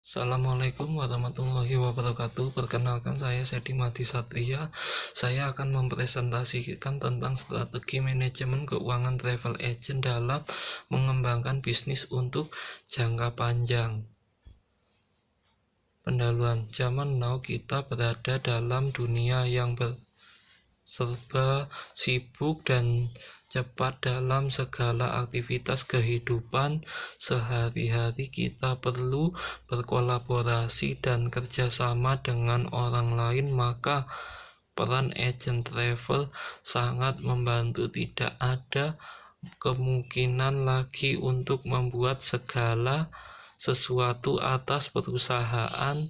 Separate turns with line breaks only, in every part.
Assalamualaikum warahmatullahi wabarakatuh. Perkenalkan, saya Sedi Madi Satria. Saya akan mempresentasikan tentang strategi manajemen keuangan travel agent dalam mengembangkan bisnis untuk jangka panjang. Pendahuluan. Zaman now kita berada dalam dunia yang serba sibuk dan cepat dalam segala aktivitas kehidupan sehari-hari. Kita perlu berkolaborasi dan kerjasama dengan orang lain, maka peran agen travel sangat membantu. Tidak ada kemungkinan lagi untuk membuat segala sesuatu atas perusahaan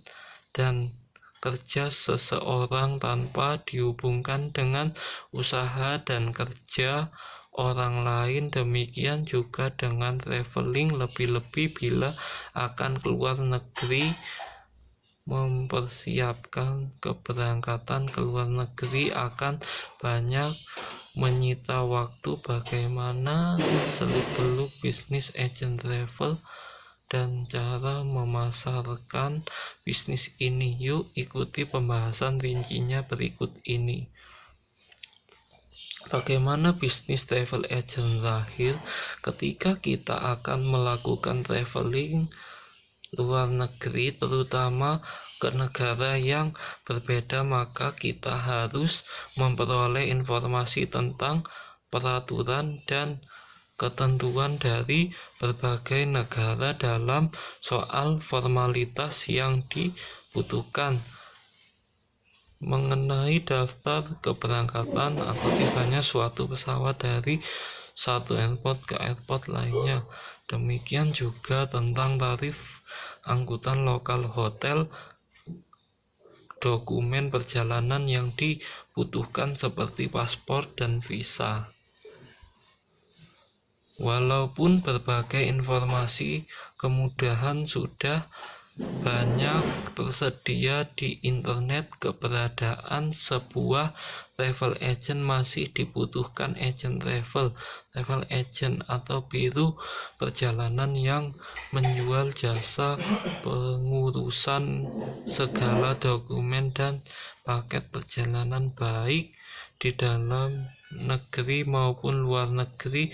dan kerja seseorang tanpa dihubungkan dengan usaha dan kerja orang lain. Demikian juga dengan traveling, lebih-lebih bila akan keluar negeri. Mempersiapkan keberangkatan ke luar negeri akan banyak menyita waktu. Bagaimana seluk-beluk bisnis agent travel dan cara memasarkan bisnis ini? Yuk ikuti pembahasan rincinya berikut ini. Bagaimana bisnis travel agent lahir? Ketika kita akan melakukan traveling luar negeri, terutama ke negara yang berbeda, maka kita harus memperoleh informasi tentang peraturan dan ketentuan dari berbagai negara dalam soal formalitas yang dibutuhkan mengenai daftar keberangkatan atau tibanya suatu pesawat dari satu airport ke airport lainnya. Demikian juga tentang tarif angkutan lokal, hotel, dokumen perjalanan yang dibutuhkan seperti paspor dan visa. Walaupun berbagai informasi kemudahan sudah banyak tersedia di internet, keberadaan sebuah travel agent masih dibutuhkan. Agent travel agent atau biro perjalanan yang menjual jasa pengurusan segala dokumen dan paket perjalanan baik di dalam negeri maupun luar negeri.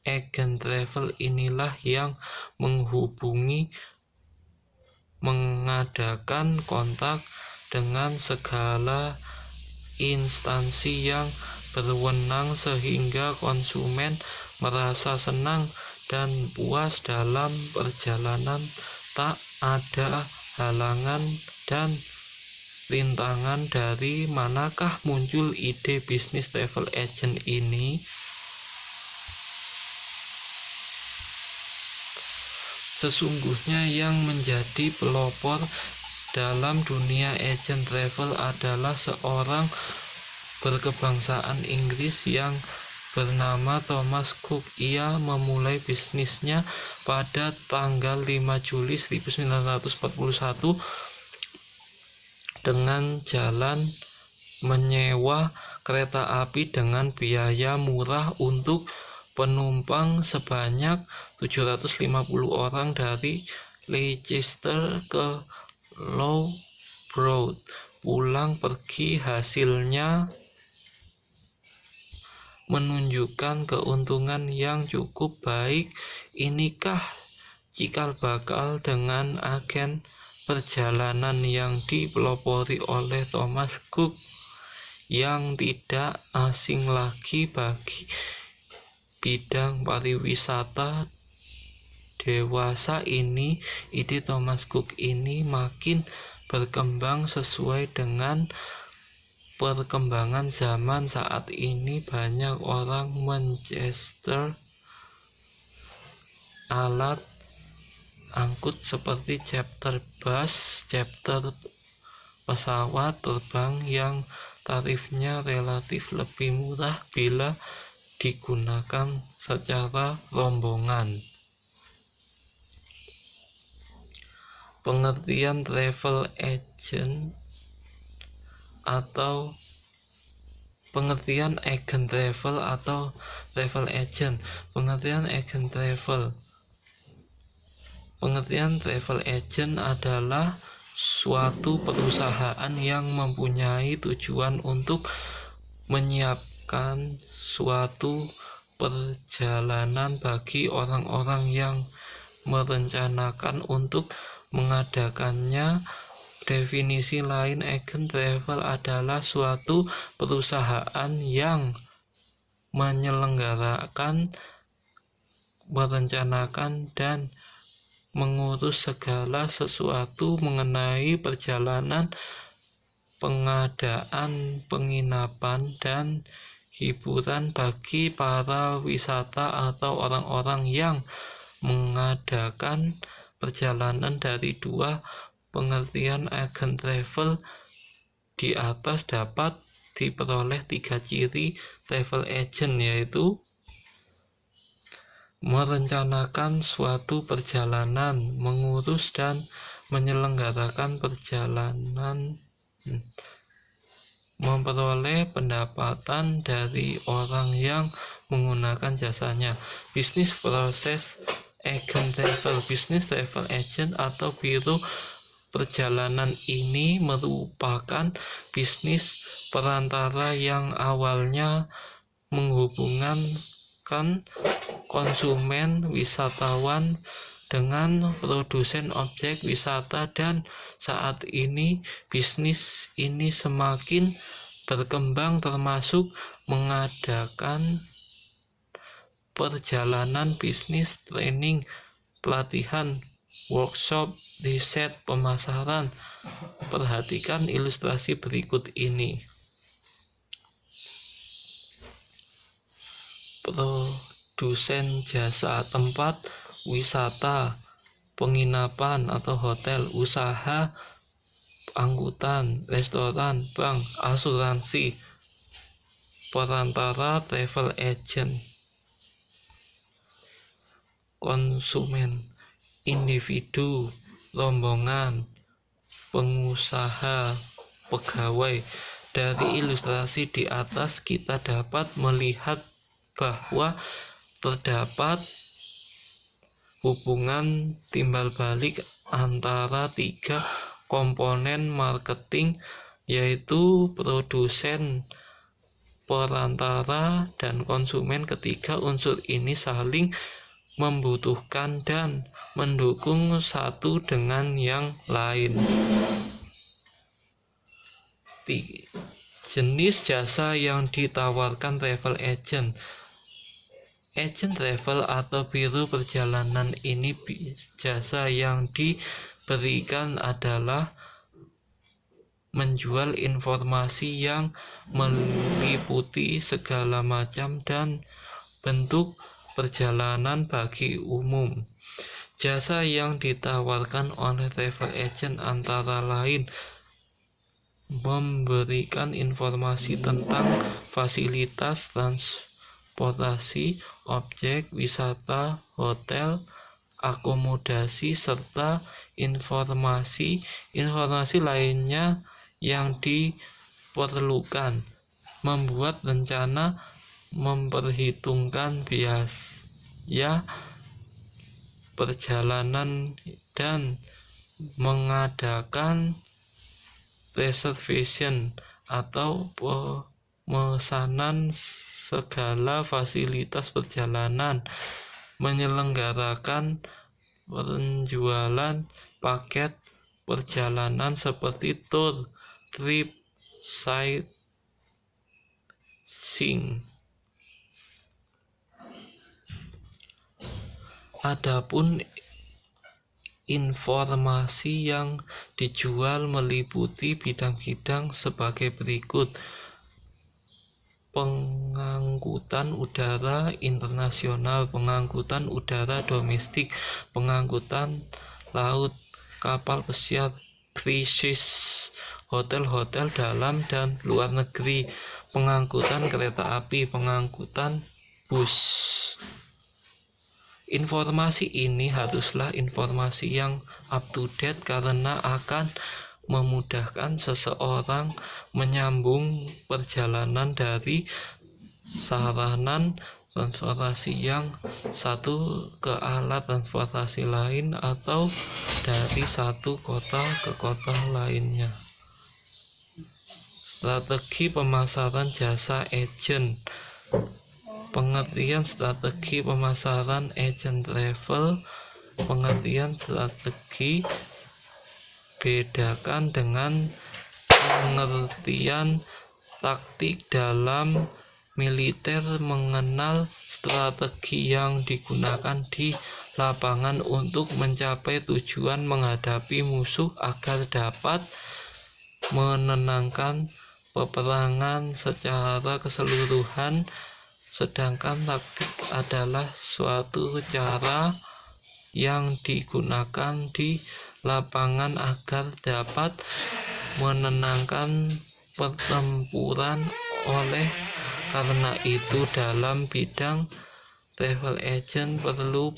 Agen travel inilah yang mengadakan kontak dengan segala instansi yang berwenang sehingga konsumen merasa senang dan puas dalam perjalanan. Tak ada halangan dan rintangan. Dari manakah muncul ide bisnis travel agent ini? Sesungguhnya yang menjadi pelopor dalam dunia agent travel adalah seorang berkebangsaan Inggris yang bernama Thomas Cook. Ia memulai bisnisnya pada tanggal 5 Juli 1941 dengan jalan menyewa kereta api dengan biaya murah untuk penumpang sebanyak 750 orang dari Leicester ke Loughborough. Pulang pergi hasilnya menunjukkan keuntungan yang cukup baik. Inikah cikal bakal dengan agen perjalanan yang dipelopori oleh Thomas Cook, yang tidak asing lagi bagi bidang pariwisata dewasa ini. Ide Thomas Cook ini makin berkembang sesuai dengan perkembangan zaman. Saat ini banyak orang Manchester alat angkut seperti charter bus, charter pesawat terbang yang tarifnya relatif lebih murah bila digunakan secara rombongan. Pengertian travel agent atau pengertian agen travel atau travel agent. Pengertian agen travel Pengertian travel agent adalah suatu perusahaan yang mempunyai tujuan untuk menyiapkan suatu perjalanan bagi orang-orang yang merencanakan untuk mengadakannya. Definisi lain agen travel adalah suatu perusahaan yang menyelenggarakan, merencanakan, dan mengurus segala sesuatu mengenai perjalanan, pengadaan penginapan, dan hiburan bagi para wisata atau orang-orang yang mengadakan perjalanan. Dari dua pengertian agen travel di atas dapat diperoleh 3 ciri travel agent, yaitu merencanakan suatu perjalanan, mengurus dan menyelenggarakan perjalanan, memperoleh pendapatan dari orang yang menggunakan jasanya. Bisnis proses agen travel. Bisnis travel agent atau biro perjalanan ini merupakan bisnis perantara yang awalnya menghubungkan konsumen wisatawan dengan produsen objek wisata, dan saat ini bisnis ini semakin berkembang termasuk mengadakan perjalanan bisnis, training, pelatihan, workshop, riset, pemasaran. Perhatikan ilustrasi berikut ini. Produsen jasa tempat wisata, penginapan atau hotel, usaha angkutan, restoran, bank, asuransi. Perantara travel agent. Konsumen, individu, rombongan, pengusaha, pegawai. Dari ilustrasi di atas kita dapat melihat bahwa terdapat hubungan timbal balik antara 3 komponen marketing, yaitu produsen, perantara, dan konsumen. Ketiga unsur ini saling membutuhkan dan mendukung satu dengan yang lain. Jenis jasa yang ditawarkan travel agent. Agen travel atau biro perjalanan ini jasa yang diberikan adalah menjual informasi yang meliputi segala macam dan bentuk perjalanan bagi umum. Jasa yang ditawarkan oleh travel agent antara lain memberikan informasi tentang fasilitas transportasi, objek wisata, hotel, akomodasi, serta informasi lainnya yang diperlukan. Membuat rencana, memperhitungkan biaya perjalanan, dan mengadakan reservation atau pemesanan segala fasilitas perjalanan, menyelenggarakan penjualan paket perjalanan seperti tour, trip, sightseeing. Adapun informasi yang dijual meliputi bidang-bidang sebagai berikut: pengangkutan udara internasional, pengangkutan udara domestik, pengangkutan laut, kapal pesiar, cruise, hotel-hotel dalam dan luar negeri, pengangkutan kereta api, pengangkutan bus. Informasi ini haruslah informasi yang up to date karena akan memudahkan seseorang menyambung perjalanan dari sarana transportasi yang satu ke alat transportasi lain atau dari satu kota ke kota lainnya. Strategi pemasaran jasa agen. Pengertian strategi pemasaran agen travel. Pengertian strategi bedakan dengan pengertian taktik dalam militer. Mengenal strategi yang digunakan di lapangan untuk mencapai tujuan menghadapi musuh agar dapat menenangkan peperangan secara keseluruhan. Sedangkan taktik adalah suatu cara yang digunakan di lapangan agar dapat menenangkan pertempuran. Oleh karena itu, dalam bidang travel agent perlu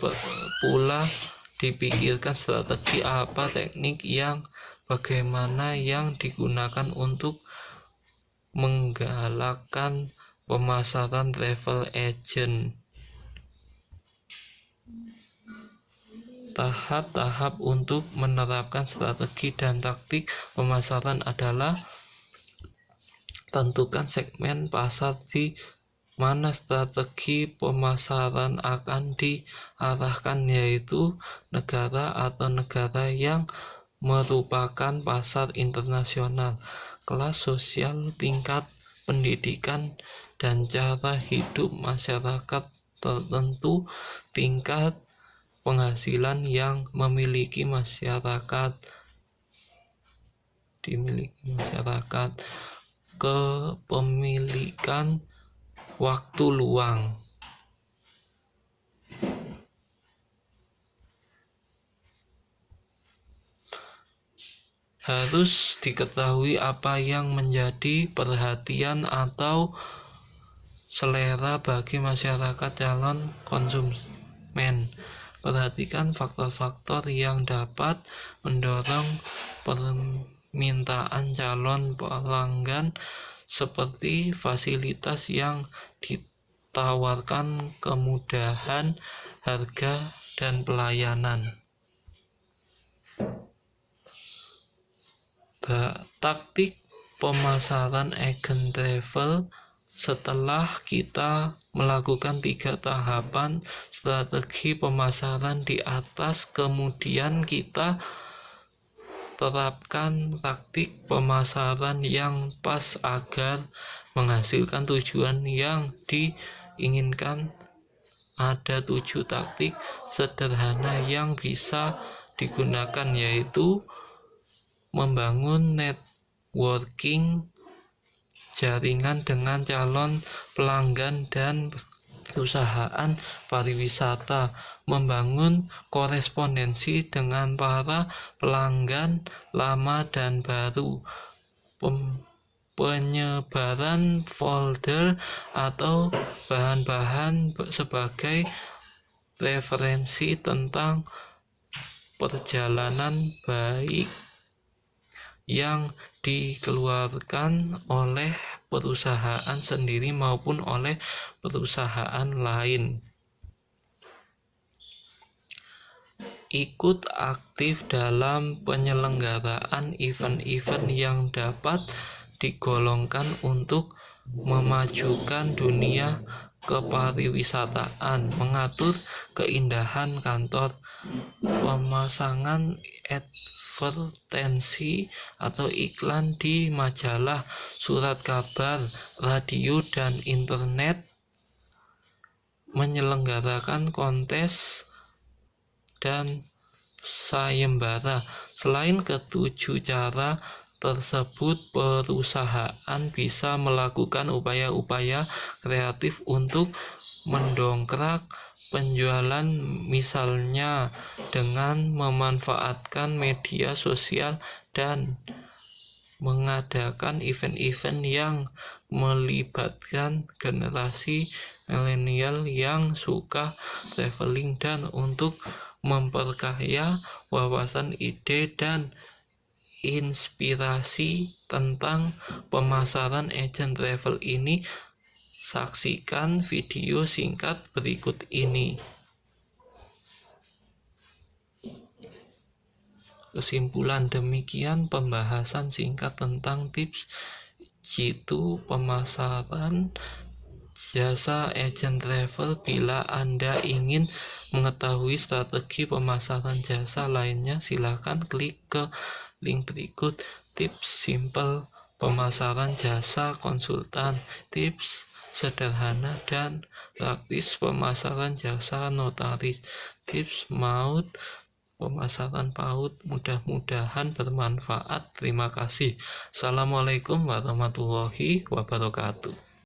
pula dipikirkan strategi apa, teknik yang bagaimana yang digunakan untuk menggalakkan pemasaran travel agent. Tahap-tahap untuk menerapkan strategi dan taktik pemasaran adalah: tentukan segmen pasar di mana strategi pemasaran akan diarahkan, yaitu negara atau negara yang merupakan pasar internasional, kelas sosial, tingkat pendidikan dan cara hidup masyarakat tertentu, tingkat penghasilan yang dimiliki masyarakat, kepemilikan waktu luang. Harus diketahui apa yang menjadi perhatian atau selera bagi masyarakat calon konsumen. Perhatikan faktor-faktor yang dapat mendorong permintaan calon pelanggan, seperti fasilitas yang ditawarkan, kemudahan, harga, dan pelayanan. Taktik pemasaran agen travel. Setelah kita melakukan 3 tahapan strategi pemasaran di atas, kemudian kita terapkan taktik pemasaran yang pas agar menghasilkan tujuan yang diinginkan. Ada 7 taktik sederhana yang bisa digunakan, yaitu membangun networking jaringan dengan calon pelanggan dan perusahaan pariwisata, membangun korespondensi dengan para pelanggan lama dan baru, penyebaran folder atau bahan-bahan sebagai referensi tentang perjalanan baik yang dikeluarkan oleh perusahaan sendiri maupun oleh perusahaan lain. Ikut aktif dalam penyelenggaraan event-event yang dapat digolongkan untuk memajukan dunia kepariwisataan, mengatur keindahan kantor, pemasangan advertensi atau iklan di majalah, surat kabar, radio, dan internet, menyelenggarakan kontes dan sayembara. Selain ketujuh cara tersebut, perusahaan bisa melakukan upaya-upaya kreatif untuk mendongkrak penjualan, misalnya dengan memanfaatkan media sosial dan mengadakan event-event yang melibatkan generasi milenial yang suka traveling, dan untuk memperkaya wawasan, ide, dan inspirasi tentang pemasaran agen travel ini. Saksikan video singkat berikut ini. Kesimpulan, demikian pembahasan singkat tentang tips jitu pemasaran jasa agen travel. Bila Anda ingin mengetahui strategi pemasaran jasa lainnya, silakan klik ke link berikut. Tips simple pemasaran jasa konsultan, tips sederhana dan praktis pemasaran jasa notaris, tips maut pemasaran PAUD. Mudah-mudahan bermanfaat. Terima kasih. Assalamualaikum warahmatullahi wabarakatuh.